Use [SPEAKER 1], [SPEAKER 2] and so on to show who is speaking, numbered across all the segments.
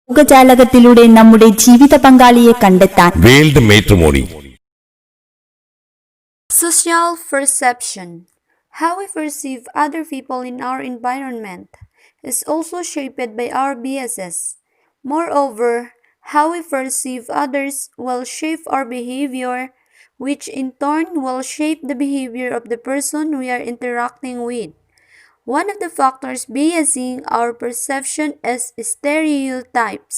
[SPEAKER 1] ലോകജാലകത്തിലൂടെ നമ്മുടെ ജീവിത പങ്കാളിയെ കണ്ടെത്താൻ
[SPEAKER 2] world matrimony.
[SPEAKER 3] Social perception. How we perceive other people in our environment is also shaped by our biases. Moreover, how we perceive others will shape our behavior, which in turn will shape the behavior of the person we are interacting with. One of the factors biasing our perception is stereotypes.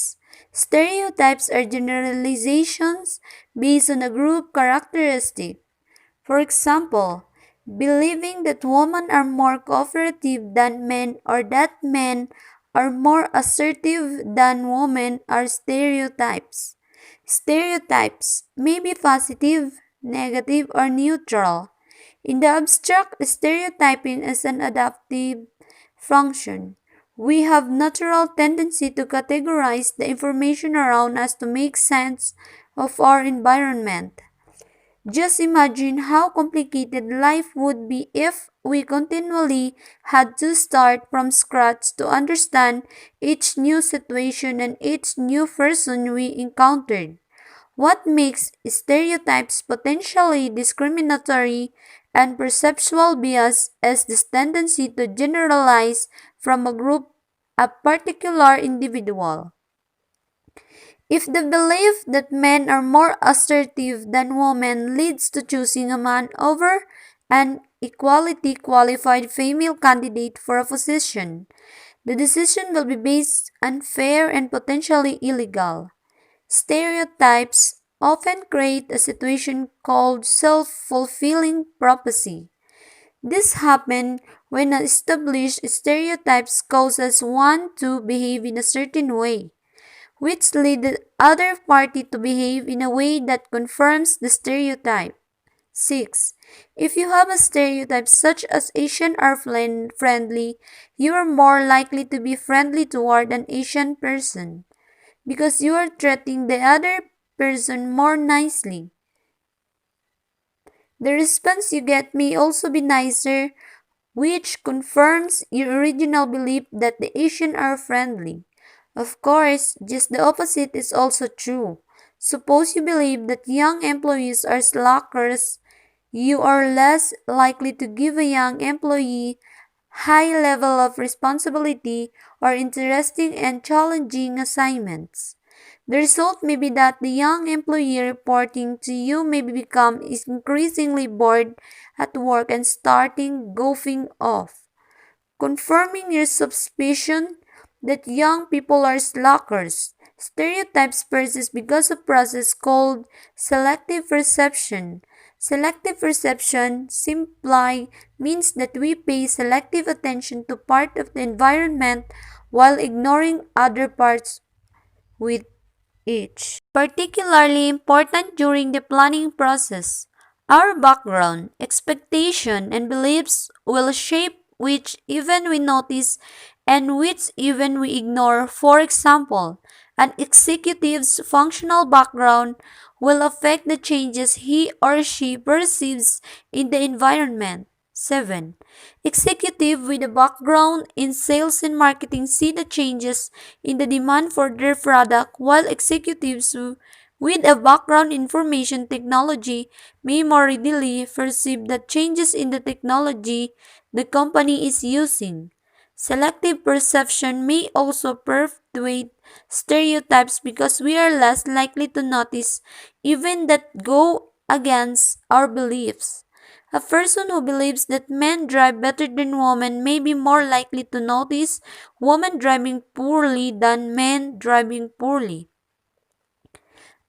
[SPEAKER 3] Stereotypes are generalizations based on a group characteristic. For example, believing that women are more cooperative than men or that men are more assertive than women are stereotypes. Stereotypes may be positive, negative, or neutral. In the abstract, stereotyping is an adaptive function. We have natural tendency to categorize the information around us to make sense of our environment. Just imagine how complicated life would be if we continually had to start from scratch to understand each new situation and each new person we encountered. What makes stereotypes potentially discriminatory and perceptual bias is this tendency to generalize from a group a particular individual. If the belief that men are more assertive than women leads to choosing a man over an equality qualified female candidate for a position, the decision will be based unfair and potentially illegal. Stereotypes often create a situation called self-fulfilling prophecy. This happens when an established stereotypes causes one to behave in a certain way, which lead the other party to behave in a way that confirms the stereotype. 6. If you have a stereotype such as Asian are friendly, you are more likely to be friendly toward an Asian person because you are treating the other person more nicely. The response you get may also be nicer, which confirms your original belief that the Asian are friendly. Of course, just the opposite is also true. Suppose you believe that young employees are slackers, you are less likely to give a young employee high level of responsibility or interesting and challenging assignments. The result may be that the young employee reporting to you may become increasingly bored at work and starting goofing off, confirming your suspicion that young people are slackers. Stereotypes persist because of a process called selective perception. Selective perception simply means that we pay selective attention to part of the environment while ignoring other parts with each. Particularly important during the planning process. Our background, expectation, and beliefs will shape which even we notice and which even we ignore. For example, an executive's functional background will affect the changes he or she perceives in the environment. 7. Executive with a background in sales and marketing see the changes in the demand for their product, while executives with a background in information technology may more readily perceive the changes in the technology the company is using. Selective perception may also perpetuate stereotypes because we are less likely to notice even that go against our beliefs. A person who believes that men drive better than women may be more likely to notice women driving poorly than men driving poorly.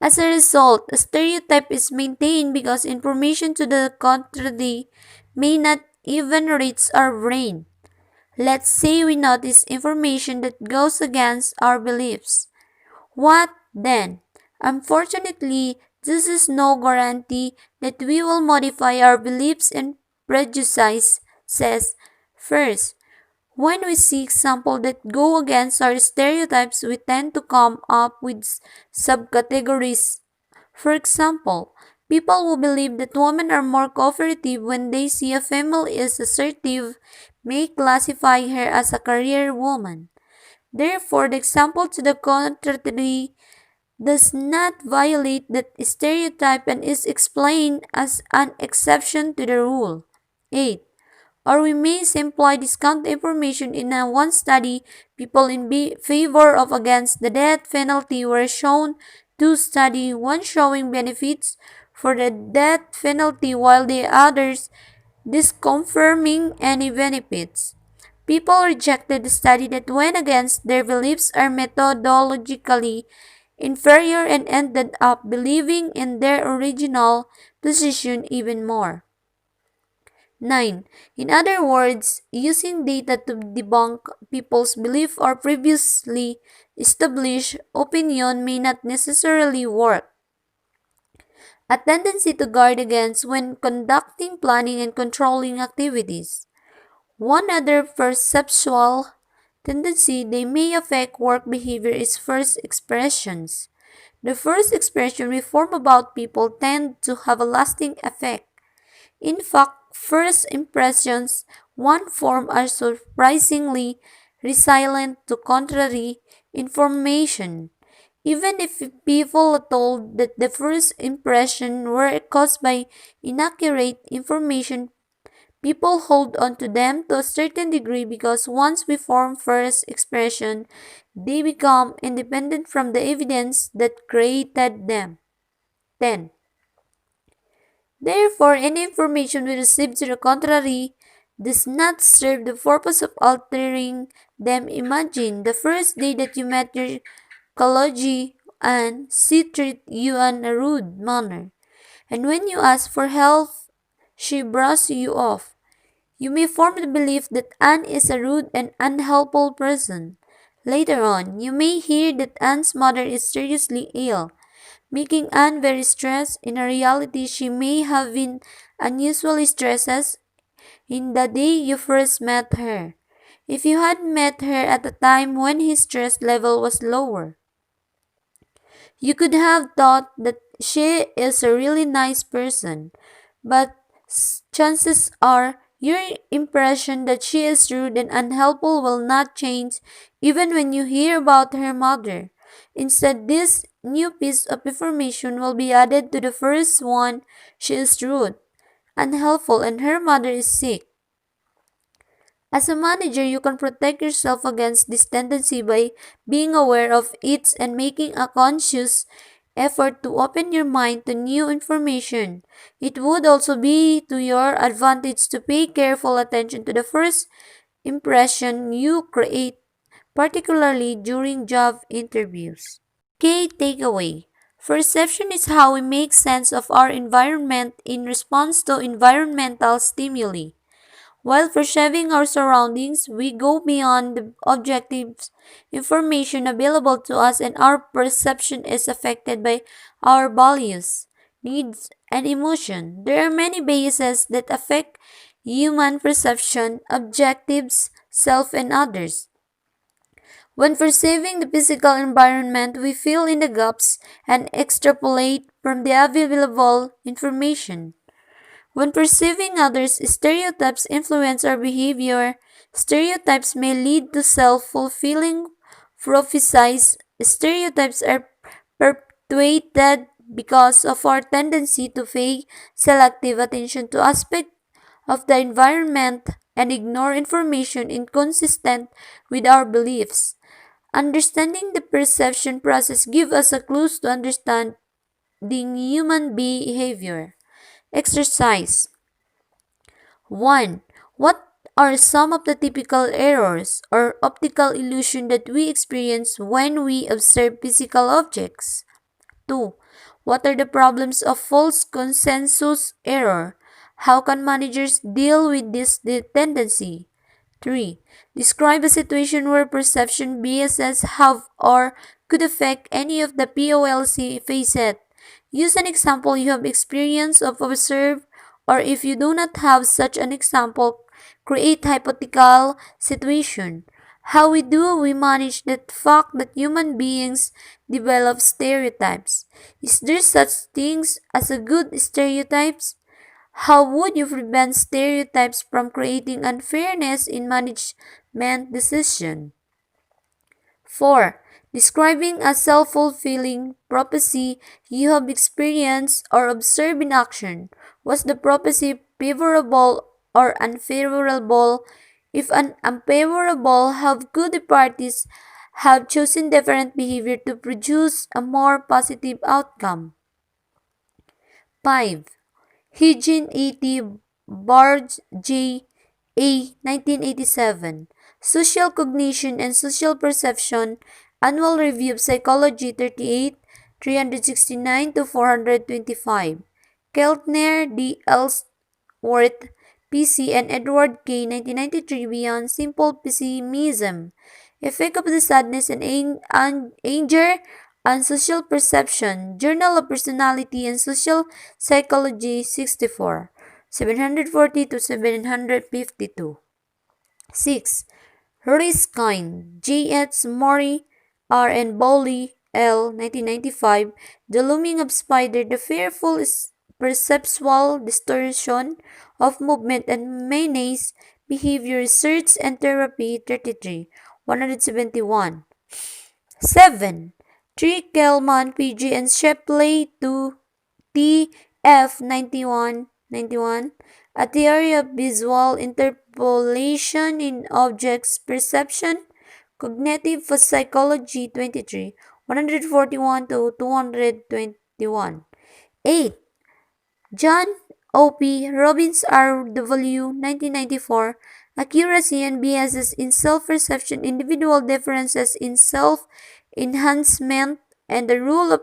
[SPEAKER 3] As a result, a stereotype is maintained because information to the contrary may not even reach our brain. Let's say we notice information that goes against our beliefs. What then? Unfortunately, this is no guarantee that we will modify our beliefs and prejudices. First, when we see examples that go against our stereotypes, we tend to come up with subcategories. For example, people who believe that women are more cooperative when they see a female is assertive may classify her as a career woman. Therefore, the example to the contrary does not violate that stereotype and is explained as an exception to the rule. 8. Or we may simply discount the information in one study. People in favor of against the death penalty were shown to study, one showing benefits for the death penalty while the others disconfirming any benefits. People rejected the study that went against their beliefs are methodologically inferior and ended up believing in their original position even more. 9. In other words, using data to debunk people's belief or previously established opinion may not necessarily work. A tendency to guard against when conducting planning and controlling activities. One other perceptual tendency they may affect work behavior is first expressions. The first expression we form about people tend to have a lasting effect. In fact, first impressions one form are surprisingly resilient to contrary information. Even if people are told that the first impression were caused by inaccurate information, people hold on to them to a certain degree because once we form first expression, they become independent from the evidence that created them. 10. Therefore, any information we receive to the contrary does not serve the purpose of altering them. Imagine the first day that you met your colleague and she treat you in a rude manner, and when you ask for help, she brushes you off. You may form the belief that Anne is a rude and unhelpful person. Later on, you may hear that Anne's mother is seriously ill, making Anne very stressed. In reality, she may have been unusually stressed in the day you first met her, if you had met her at a time when his stress level was lower. You could have thought that she is a really nice person, but chances are your impression that she is rude and unhelpful will not change even when you hear about her mother. Instead, this new piece of information will be added to the first one: she is rude, unhelpful, and her mother is sick. As a manager, you can protect yourself against this tendency by being aware of it and making a conscious effort to open your mind to new information. It would also be to your advantage to pay careful attention to the first impression you create, particularly during job interviews. Key takeaway: perception is how we make sense of our environment in response to environmental stimuli. While perceiving our surroundings, we go beyond the objective information available to us, and our perception is affected by our values, needs, and emotion. There are many biases that affect human perception: objectives, self, and others. When perceiving the physical environment, we fill in the gaps and extrapolate from the available information. When perceiving others, stereotypes influence our behavior. Stereotypes may lead to self-fulfilling prophecies. Stereotypes are perpetuated because of our tendency to pay selective attention to aspects of the environment and ignore information inconsistent with our beliefs. Understanding the perception process gives us a clue to understanding human behavior. Exercise 1. What are some of the typical errors or optical illusion that we experience when we observe physical objects? 2. What are the problems of false consensus error? How can managers deal with this tendency? 3. Describe a situation where perception biases have or could affect any of the POLC facet. Use an example you have experience of observe, or if you do not have such an example, create hypothetical situation. How do we manage the fact that human beings develop stereotypes? Is there such things as a good stereotypes? How would you prevent stereotypes from creating unfairness in management decision? 4. Describing a self-fulfilling prophecy you have experienced or observed in action. Was the prophecy favorable or unfavorable? If unfavorable, have good parties have chosen different behavior to produce a more positive outcome? 5. Eugene E.T. Barge J. A. 1987. Social Cognition and Social Perception, Annual Review of Psychology 38, 369 to 425. Keltner, D. Ellsworth, P.C. and Edward K. 1993 Beyond Simple Pessimism. Effect of the Sadness and Anger on Social Perception, Journal of Personality and Social Psychology 64, 740 to 752. 6. Riskin, J. H. Mori, R. and Bowley, L. 1995, The Looming of Spider, The Fearful Perceptual Distortion of Movement and Menace, Behavior Research and Therapy 33, 171. 7. Kelman, P.G. and Shepley 2, T.F. 91, A Theory of Visual Interpolation in Objects Perception, Cognitive Psychology 23, 141 to 221. 8. John O.P. Robbins R.W. 1994, Accuracy and Biases in Self-Perception, Individual Differences in Self-Enhancement, and the Rule of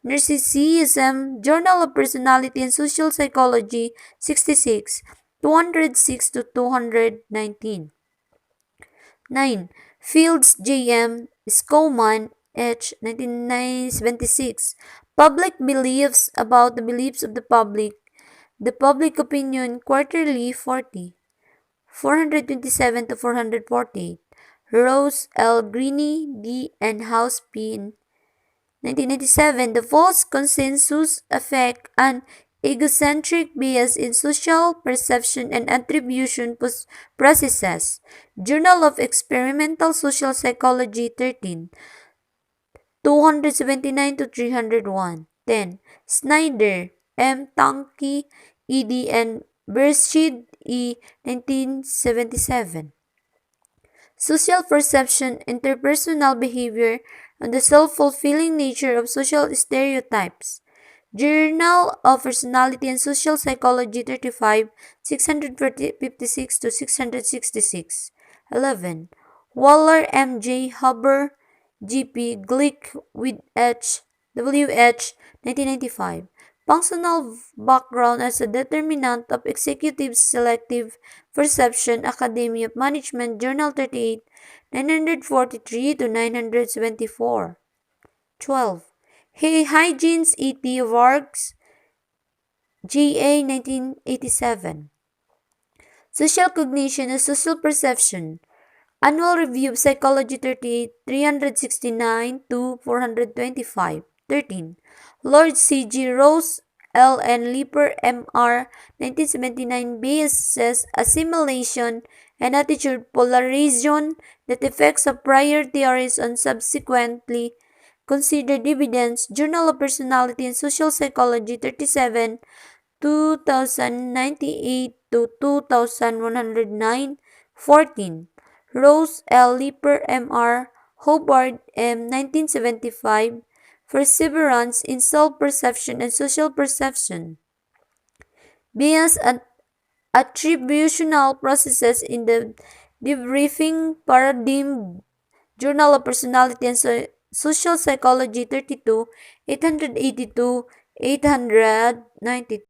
[SPEAKER 3] Narcissism, Journal of Personality and Social Psychology 66, 206 to 219. 9. Fields, J.M. Skoman, H. 1976. Public Beliefs about the Beliefs of the Public Opinion, Quarterly 40, 427 to 448. Rose, L. Greene, D. and House P. 1997. The False Consensus Effect and Egocentric Bias in Social Perception and Attribution Processes. Journal of Experimental Social Psychology 13, 279 to 301. 10. Snyder, M. Tanki, E.D. and Bershid E. 1977. Social Perception, Interpersonal Behavior, and the Self-Fulfilling Nature of Social Stereotypes. Journal of Personality and Social Psychology 35, 656 to 666. 11. Waller, M. J. Huber, G. P. Glick with H. W. H. 1995. Functional Background as a Determinant of Executive Selective Perception, Academy of Management, Journal 38, 943 to 974. 12. Huygens E. T. Vargas, G. A. 1987. Social Cognition and Social Perception, Annual Review of Psychology 38, 369 to 425. 13. Lord C. G. Rose, L. and Leeper, M. R. 1979 bases assimilation and attitude polarization that effects of prior theories on subsequently considered evidence. Journal of Personality and Social Psychology 37, 2098 to 2109. 14. Rose, L. Leeper, M. R. Hobart, M. 1975, Perseverance in Self-Perception and Social Perception. Bias and Attributional Processes in the Debriefing Paradigm, Journal of Personality and Social Psychology 32, 882, 892.